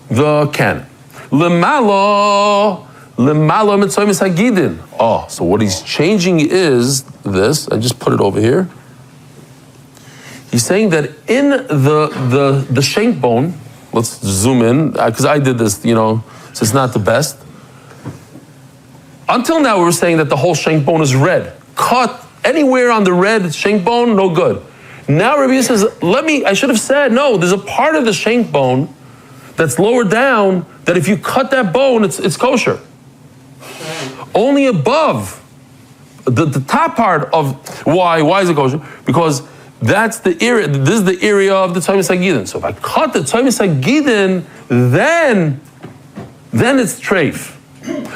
The can. Lemalo mitzoymis hagidin. Oh, so what he's changing is this. I just put it over here. He's saying that in the shank bone, let's zoom in, because I did this, you know, so it's not the best. Until now, we were saying that the whole shank bone is red. Cut anywhere on the red shank bone, no good. Now Rabbi says, I should have said, no, there's a part of the shank bone that's lower down that if you cut that bone, it's kosher. Only above the top part of, why is it kosher? Because that's the area, this is the area of the Tzaymis HaGidin. So if I cut the Tzaymis HaGidin, then it's treif.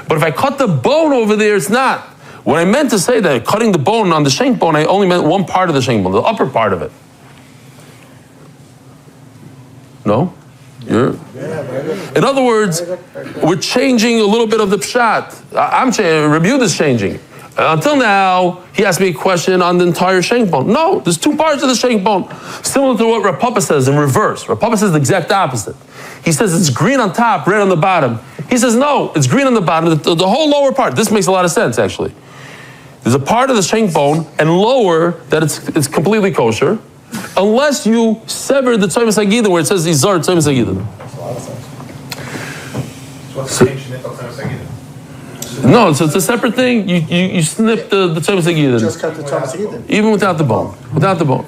But if I cut the bone over there, it's not. What I meant to say that cutting the bone on the shank bone, I only meant one part of the shank bone, the upper part of it. No? In other words, we're changing a little bit of the pshat. I'm saying, Rabbi Yehuda is changing. Until now, he asked me a question on the entire shank bone. No, there's two parts of the shank bone. Similar to what Rav Papa says in reverse. Rav Papa says the exact opposite. He says it's green on top, red on the bottom. He says no, it's green on the bottom, the whole lower part. This makes a lot of sense, actually. There's a part of the shank bone and lower that it's completely kosher, unless you sever the Tzaymis HaGidin where it says Izar Tzaymis HaGidin. No, so it's a separate thing. You snip the Tzaymis HaGidin. Just cut the Tzaymis HaGidin. Even without the bone. Without the bone.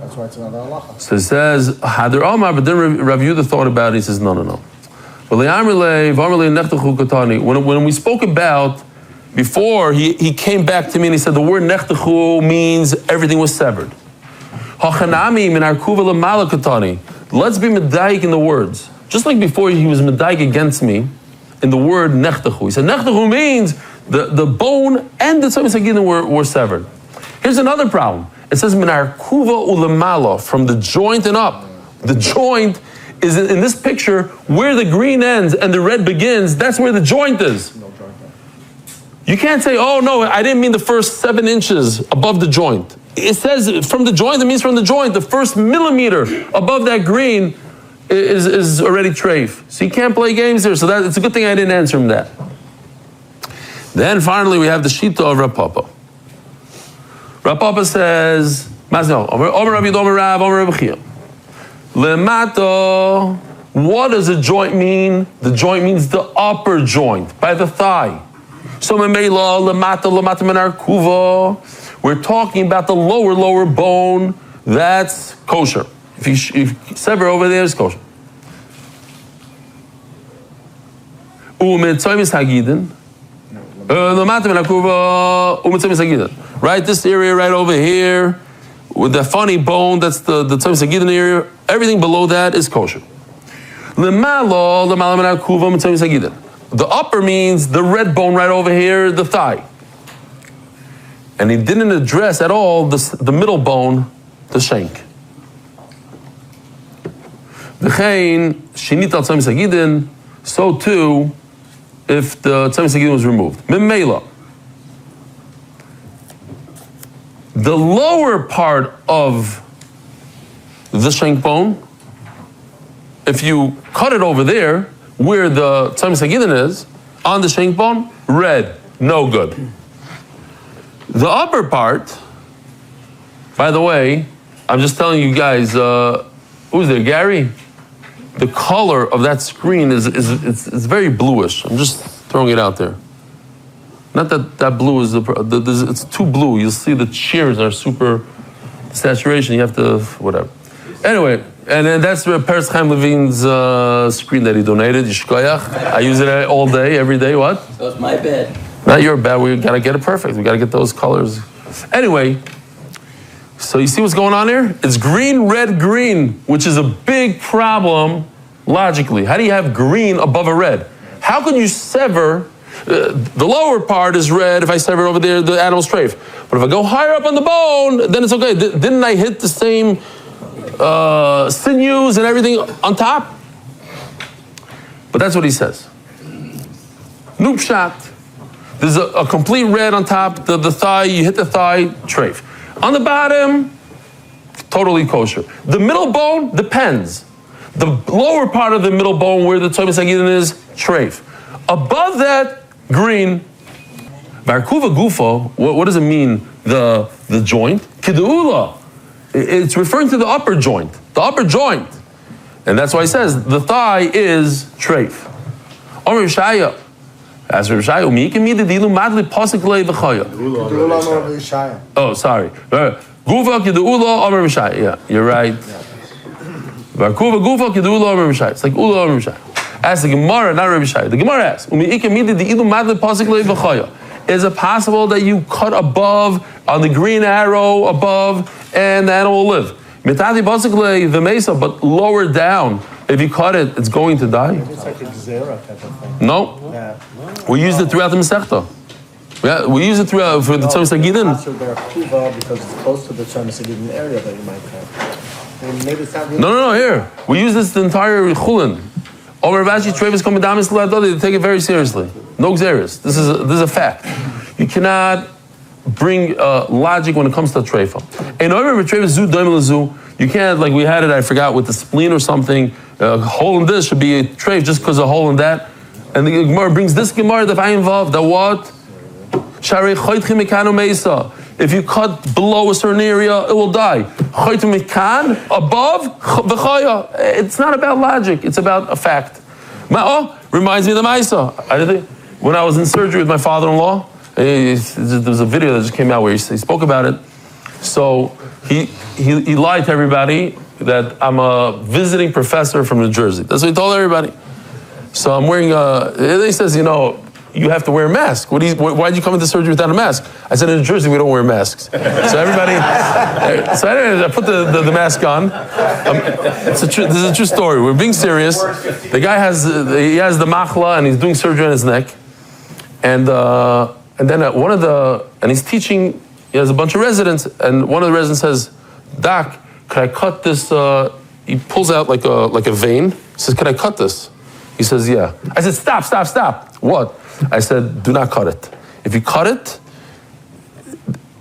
That's why it's another halacha. So it says, Hadar Omar, but then Rav Yehuda thought about it. He says, no. When we spoke about, before, he came back to me and he said, the word nechtechu means everything was severed. Let's be medaik in the words. Just like before he was medaik against me in the word nechtechu. He said, nechtechu means the bone and the Tzaymis HaGidin were severed. Here's another problem. It says, minar kuva ulemala, from the joint and up. The joint is in this picture where the green ends and the red begins. That's where the joint is. You can't say, oh no, I didn't mean the first 7 inches above the joint. It says from the joint, it means from the joint, the first millimeter above that green is already treif. So you can't play games there. So it's a good thing I didn't answer him that. Then finally we have the Shita of Rav Papa. Rav Papa says, Lemato, what does a joint mean? The joint means the upper joint, by the thigh. So we're talking about the lower bone. That's kosher. If you sever over there, it's kosher. Right, this area right over here, with the funny bone, that's the Tzaymis HaGidin area. Everything below that is kosher. The upper means the red bone right over here, the thigh. And he didn't address at all the middle bone, the shank. So too, if the Tzaymis HaGidin was removed. the lower part of the shank bone, if you cut it over there, where the Tzamis Hagidin is, on the shank bone, red, no good. The upper part, by the way, I'm just telling you guys, who's there, Gary? The color of that screen is very bluish. I'm just throwing it out there. Not that blue is it's too blue. You'll see the shears are super saturation. You have to, whatever. Anyway, and then that's Peretz Chaim Levine's screen that he donated, Yishkoyach. I use it all day, every day, what? So it's my bed. Not your bad, we gotta get it perfect. We gotta get those colors. Anyway, so you see what's going on here? It's green, red, green, which is a big problem logically. How do you have green above a red? How can you sever, the lower part is red, if I sever over there, the animal's strafe. But if I go higher up on the bone, then it's okay. Didn't I hit the same sinews and everything on top? But that's what he says. Noob shot. There's a complete red on top, the thigh, you hit the thigh, treif. On the bottom, totally kosher. The middle bone depends. The lower part of the middle bone where the Tzamis Hagidin is, treif. Above that, green. Barkuva gufo, what does it mean, the joint? Kiduula. It's referring to the upper joint. The upper joint. And that's why it says the thigh is treif. Omer Shaya. As Rav Shaya, oh, sorry. Gufa kiduula Omer Shaya. Yeah, you're right. Barkuva gufa kiduula Omer Shaya. It's like ula Omer Shaya. Ask the Gemara, not Rav Shaya. The Gemara asks, is it possible that you cut above, on the green arrow above, and the animal will live? But lower down, if you cut it, it's going to die. It's like a gzera type of thing. No. Yeah. We used it throughout the Masechta. Yeah, we use it throughout for the Tzamis Hagidin. Because it's close to the Tzamis Hagidin area that you might have. And maybe it's not really No, here. We use this the entire Chullin. Omer Vashi Travis Komedamis Ladodi, they take it very seriously. No xeris. This is a fact. You cannot bring logic when it comes to treifa. And Omer Travis Zu Doim Zu, you can't, like we had it, I forgot, with the spleen or something. A hole in this should be a treif just because a hole in that. And the Gemara brings this Gemara that I involved, that what? If you cut below a certain area, it will die. Above, it's not about logic, it's about a fact. Reminds me of the Maisa. When I was in surgery with my father-in-law, there was a video that just came out where he spoke about it. So he lied to everybody that I'm a visiting professor from New Jersey. That's what he told everybody. So I'm wearing he says, you have to wear a mask. Why'd you come into surgery without a mask? I said, in New Jersey, we don't wear masks. So everybody, I put the mask on. This is a true story. We're being serious. The guy has the machla and he's doing surgery on his neck. And then and he's teaching, he has a bunch of residents, and one of the residents says, Doc, could I cut this, he pulls out like a vein. He says, could I cut this? He says, yeah. I said, stop. What? I said, do not cut it. If you cut it,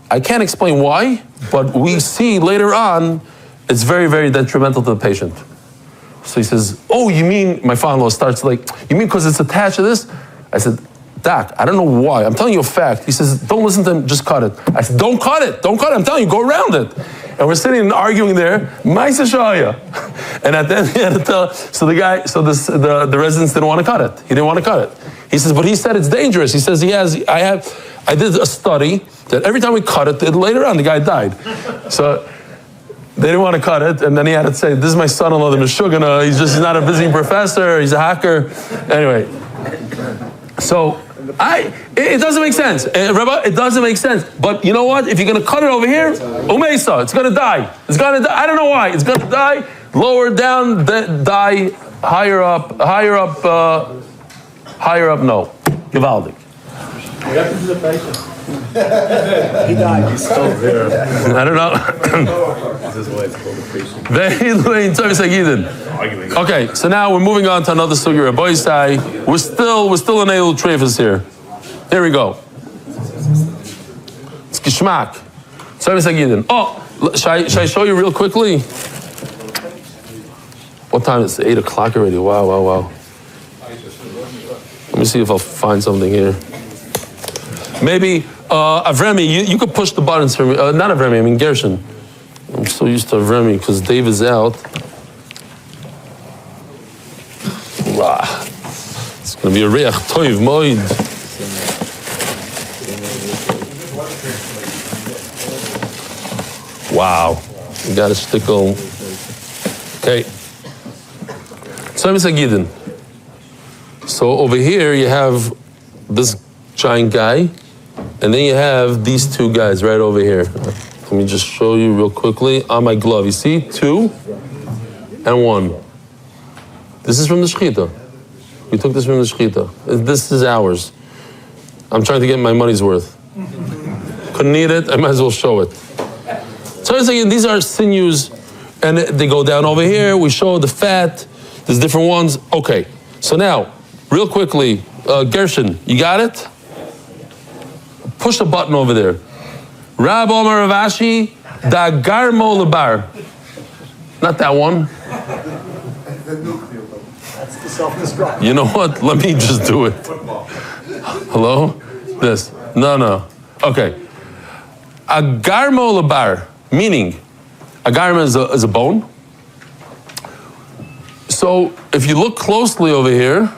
I can't explain why, but we see later on, it's very, very detrimental to the patient. So he says, oh, you mean, my father-in-law starts like, you mean because it's attached to this? I said, Doc, I don't know why. I'm telling you a fact. He says, don't listen to him, just cut it. I said, don't cut it. I'm telling you, go around it. And we're sitting and arguing there, Maisa Shaya. And at the end, he had to tell, the residents didn't want to cut it. He didn't want to cut it. He says, but he said it's dangerous. He says, I did a study that every time we cut it, later on the guy died. So they didn't want to cut it, and then he had to say, this is my son-in-law, the Meshugana, he's not a visiting professor, he's a hacker. Anyway, so it doesn't make sense. Rabbi, it doesn't make sense. But you know what? If you're going to cut it over here, Umesa, it's going to die. It's going to die. I don't know why. It's going to die. Lower down, die. Higher up, no. Givaldik. What happened to the patient? He died. He's still there. I don't know. This is why it's called a patient. Okay, so now we're moving on to another sugya. Rabbi Isai. We're still in Eilul Treifas here. Here we go. It's Gishmak. Tzomis Hagidin. Oh, should I show you real quickly? What time is it? 8 o'clock already. Wow. Let me see if I'll find something here. Maybe, Avremi, you could push the buttons for me. Not Avremi, I mean Gershon. I'm so used to Avremi because Dave is out. Wow. It's going to be a reach toiv moed. Wow. You got a shtickle. Okay. Tzomis Hagidin. So over here you have this giant guy, and then you have these two guys right over here. Let me just show you real quickly on my glove. You see, 2 and 1. This is from the Shechita. We took this from the Shechita. This is ours. I'm trying to get my money's worth. Couldn't eat it, I might as well show it. So I'm saying these are sinews, and they go down over here. We show the fat. There's different ones. Okay, so now, real quickly, Gershon, you got it? Push the button over there. Rab Omer Ravashi, da garmo lebar. Not that one. That's the self-destruct. You know what? Let me just do it. Hello? This. No. Okay. A garmo lebar, meaning, a garmo is a bone. So if you look closely over here,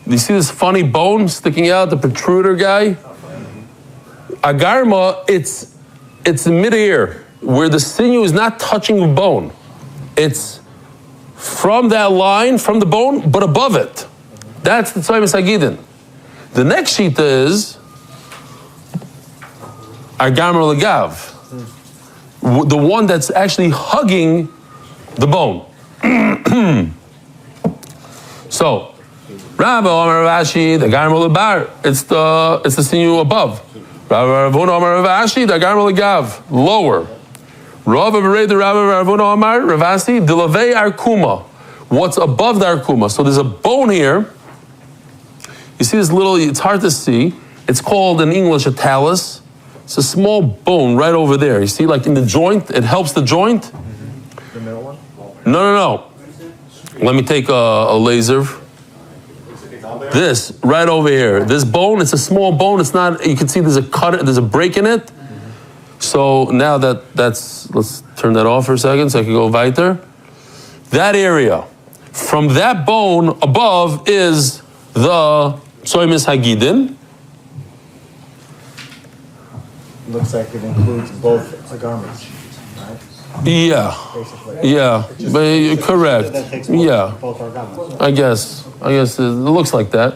you see this funny bone sticking out, the protruder guy? A garma, it's in midair, where the sinew is not touching the bone. It's from that line, from the bone, but above it. That's the Tzomis Hagidin. The next shita is a garma legav, the one that's actually hugging the bone. So, Rabbi Omer Ravashi, the garma lebar, it's the sinew above. Rabbi Ravuna Omer Ravashi, the garma legav, lower. Rabbi Berei, the Rabbi Ravuna Omer Ravasi, the lavei arkuma, what's above the arkuma. So there's a bone here. You see this little, it's hard to see. It's called in English a talus. It's a small bone right over there. You see, like in the joint, it helps the joint. The middle one? No. Let me take a laser. This, right over here. This bone, it's a small bone. It's not, you can see there's a cut, there's a break in it. So now that's, let's turn that off for a second so I can go weiter. That area, from that bone above is the Tzomis Hagidin. Looks like it includes both the garments, right? Yeah. Basically. Yeah, but you're correct. That takes Yeah. both our garments. I guess it looks like that.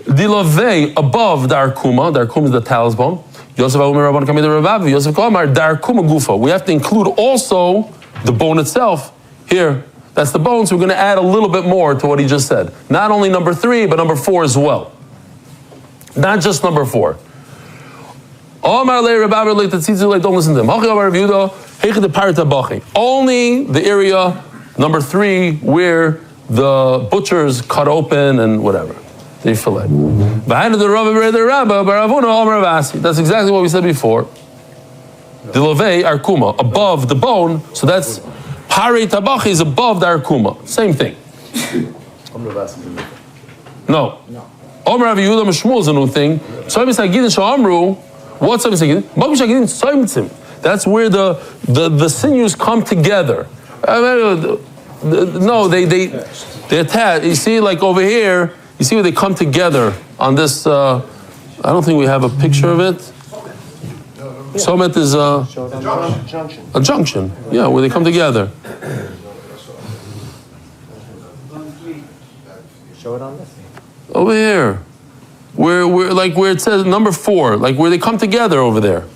Dilavei above the arkuma is the talus bone. Yosef Omer Rabban Kamid Ravav, Yosef Komar, the arkuma gufa. We have to include also the bone itself. Here, that's the bone, so we're going to add a little bit more to what he just said. Not only number 3, but number 4 as well. Not just number 4. Don't listen to him. Only the area, number 3, where the butchers cut open and whatever. They fillet. That's exactly what we said before. The lavei arkuma, above the bone, so that's pare tabachi is above the arkuma. Same thing. No. Omer Rav Yehuda Mishmuel is a new thing. Tzomis Hagidin Sha'amru. What's Tzomis Hagidin? That's where the sinews come together. No, they attach. You see, like over here, you see where they come together on this. I don't think we have a picture of it. Somet is a junction. Yeah, where they come together. Show it on this. Over here, where it says number 4, like where they come together over there.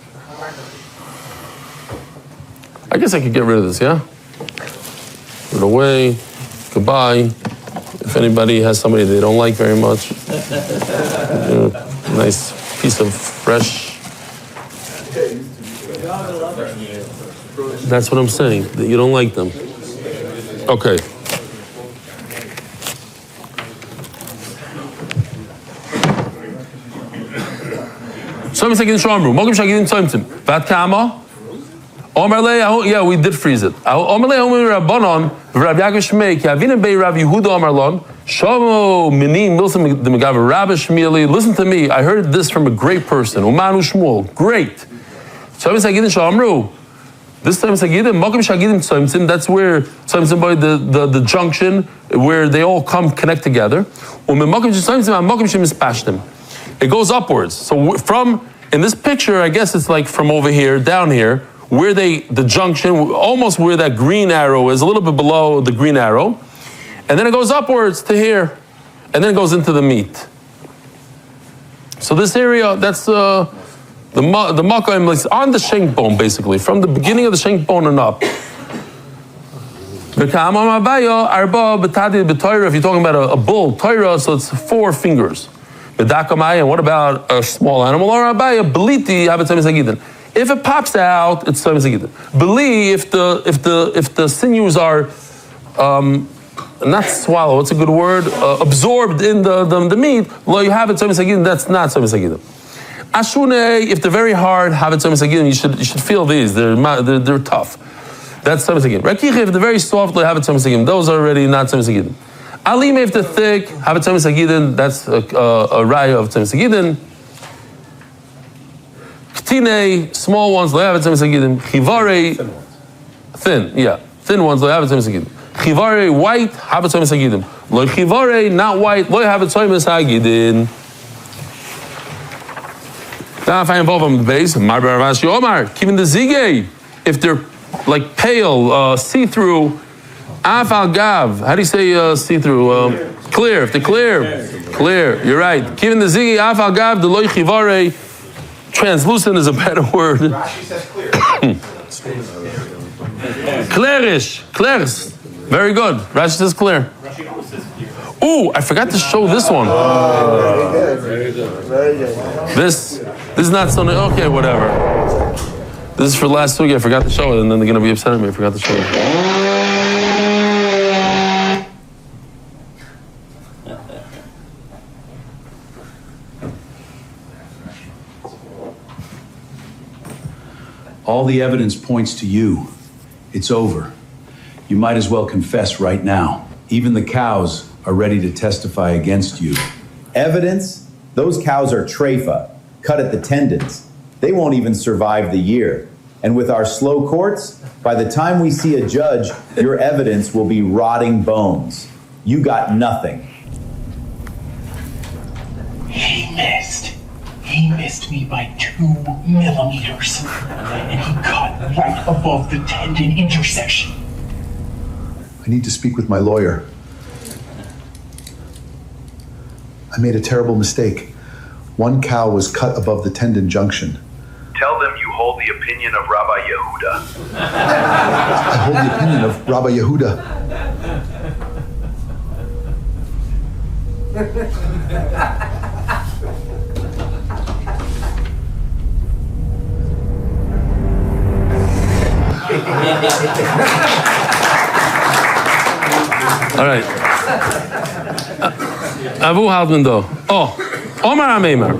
I guess I could get rid of this, yeah? Put it away. Goodbye. If anybody has somebody they don't like very much, nice piece of fresh. That's what I'm saying, that you don't like them. Okay. So Tzomim Sagidin Shomru. Mokim Shagidin Tzomim. Vat Kama. Omar Le, yeah, we did freeze it. Omar Le, Omar Rabbanon, Rav Yaakov Shmei, Ki Avinu Bei Rav Yehuda Omar Lon, Shomo Minim Milsim the Megav Rabbi Shmili. Listen to me, I heard this from a great person, Umanu Shmuel, great. Tzomim Sagidin Shomru. This time Sagidim, Mokim Shagidim Tzomim, that's where Tzomim by the junction where they all connect together. It goes upwards. So from in this picture, I guess it's like from over here down here, where the junction, almost where that green arrow is, a little bit below the green arrow, and then it goes upwards to here, and then it goes into the meat. So this area, that's the makom is on the shank bone, basically, from the beginning of the shank bone and up. If you're talking about a bull, Torah, so it's 4 fingers. And what about a small animal? If it pops out, it's Tzomim Sagidin. Beli, if the sinews are not swallowed, what's a good word? Absorbed in the meat, you have it Tzomim Sagidin, that's not Tzomim Sagidin. Ashune, if they're very hard, have it Tzomim Sagidin, you should feel these, they're tough. That's Tzomim Sagidin. Rakicha, if they're very soft, have it Tzomim Sagidin. Those are already not Tzomim Sagidin. Alim, if they're thick, have it Tzomim Sagidin. That's a raya of Tzomim Sagidin. Ktine, small ones, have it Tzomim Sagidin. Chivare, thin ones, have it Tzomim Sagidin. Chivare, white, have it Tzomim Sagidin. Lo chivare, not white, have it Tzomim Sagidin. Now, if I involve them in the base, Mar Bar Rav Ashi Omar, even the zige, if they're like pale, see-through, af al gav. How do you say see-through? Clear. If they're clear. You're right. Even the zige, af al gav, the loy chivare. Translucent is a better word. Rashi says clear. Clairish. Very good. Rashi says clear. Ooh, I forgot to show this one. Very good. This is not so. Okay, whatever. This is for last week. I forgot to show it, and then they're gonna be upset at me. I forgot to show it. All the evidence points to you. It's over. You might as well confess right now. Even the cows are ready to testify against you. Evidence? Those cows are treifa, cut at the tendons. They won't even survive the year. And with our slow courts, by the time we see a judge, your evidence will be rotting bones. You got nothing. He missed me by 2 millimeters. And he cut right above the tendon intersection. I need to speak with my lawyer. I made a terrible mistake. 1 cow was cut above the tendon junction. Tell them you hold the opinion of Rabbi Yehuda. I hold the opinion of Rabbi Yehuda. All right. Avu Haltman though. Oh, Omar Ameimer.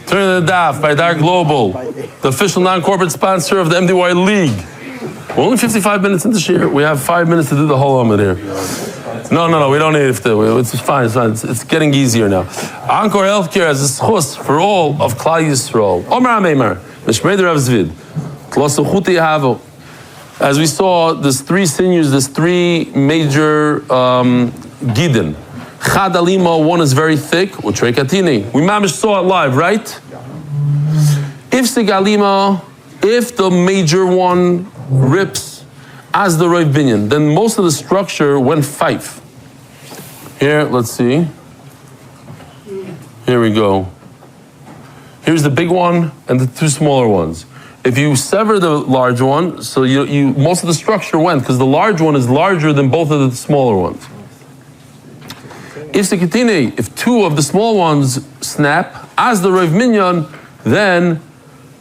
Turn to the Daf by Dark Global, the official non-corporate sponsor of the MDY League. We're only 55 minutes into Shir. We have 5 minutes to do the whole Amid here. No, we don't need it to. It's fine. It's getting easier now. Encore Healthcare has a schus for all of Klal Yisrael. Omar Ameimer, Mishmeder Rav Zvid. As we saw, there's 3 sinews, there's 3 major gidin. Chad alima, 1 is very thick, utrei katini. We mamish saw it live, right? If sigalima, if the major one rips as the roiv binyan, then most of the structure went 5. Here, let's see. Here we go. Here's the big one and the 2 smaller ones. If you sever the large one, so you most of the structure went, because the large one is larger than both of the smaller ones. If 2 of the small ones snap, as the Rav Minyan, then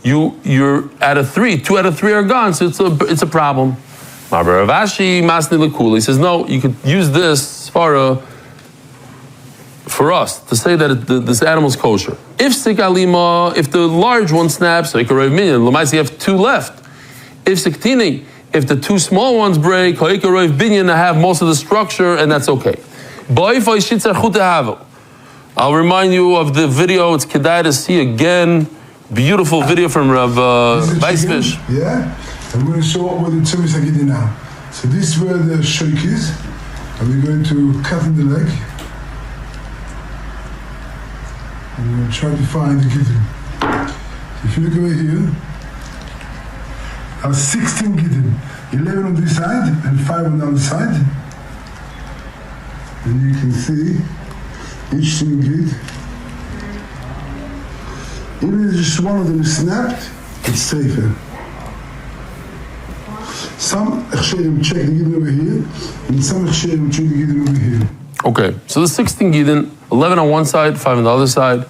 you're at a 3. 2 out of 3 are gone, so it's a problem. He says, no, you could use this for for us to say that this animal's kosher. If sik alima, if the large one snaps, so ikarev minyan, l'maisi you have two left. If siktini, if the two small ones break, ikarev binyan, I have most of the structure, and that's okay. I'll remind you of the video. It's kedai to see again. Beautiful video from Rav Weissfish. Yeah, I'm going to show up what the Tzumis are getting now. So this is where the shake is, and we're going to cut in the leg. And we're going to try to find the kitten. So if you look over here, I have 16 kitten, 11 on this side and 5 on the other side. And you can see each single kid. Even if just one of them is snapped, it's safer. Some Echsherim check the Gidin over here, and some Echsherim check the Gidin over here. Okay, so the 16 Gidin, 11 on one side, 5 on the other side.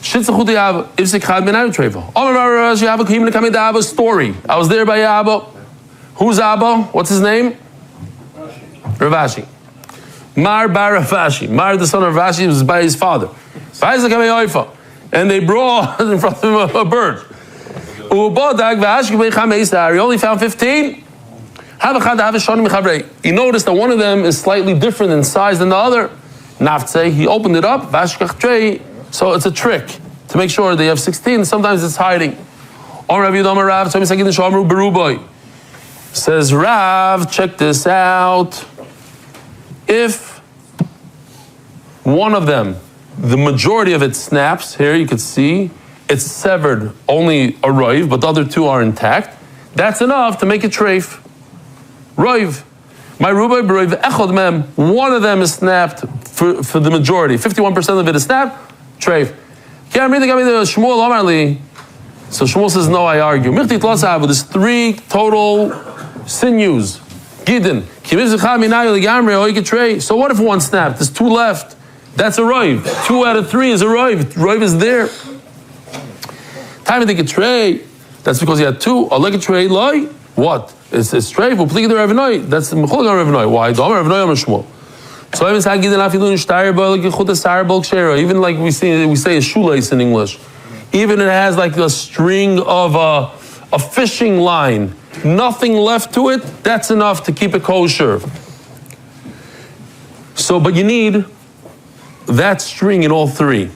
Shitzachuti Abba, Ifsik Chad Ben Trefa. Story. I was there by Abba. Who's Abba? What's his name? Ravashi. Mar bar Ravashi. Mar, the son of Ravashi, was by his father. And they brought in front of him a bird. He only found 15. He noticed that one of them is slightly different in size than the other. He opened it up. So it's a trick to make sure they have 16. Sometimes it's hiding. Says Rav, check this out. If one of them, the majority of it snaps, here you could see, it's severed only a roiv, but the other two are intact, that's enough to make it treif. Roiv. My rubai b'roiv echod mem, one of them is snapped for the majority. 51% of it is snapped, treif. So Shmuel says, no, I argue. There's 3 total sinews. Gidin. So what if one snapped? There's 2 left. That's a roiv. 2 out of 3 is a roiv. Roiv is there. Time to take a tray. That's because he had 2. A leg a tray loy. What? It's tray. That's the mechol Rav Why? So even like we say a shoelace in English. Even it has like a string of a fishing line. Nothing left to it. That's enough to keep it kosher. So, but you need that string in all 3.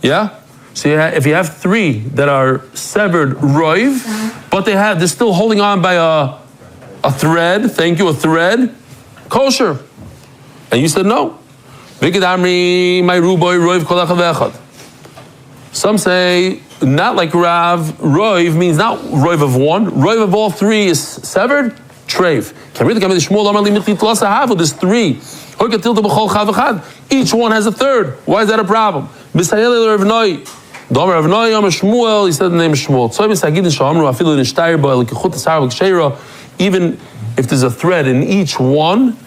Yeah? So if you have 3 that are severed roiv, but they're still holding on by a thread, thank you, a thread, kosher. And you said no. Some say, not like Rav, roiv means not roiv of 1, roiv of all 3 is severed, treif. There's 3. Each one has a third. Why is that a problem? He said the name Shmuel. Even if there's a thread in each one,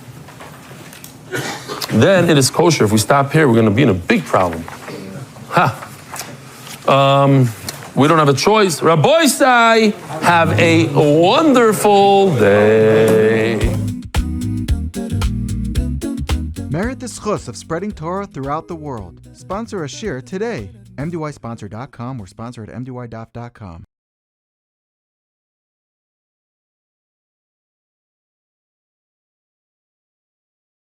then it is kosher. If we stop here, we're going to be in a big problem. We don't have a choice. Rabbi Sai, have a wonderful day. Merit the schus of spreading Torah throughout the world. Sponsor a shir today. MDYsponsor.com or sponsor at MDYDaf.com.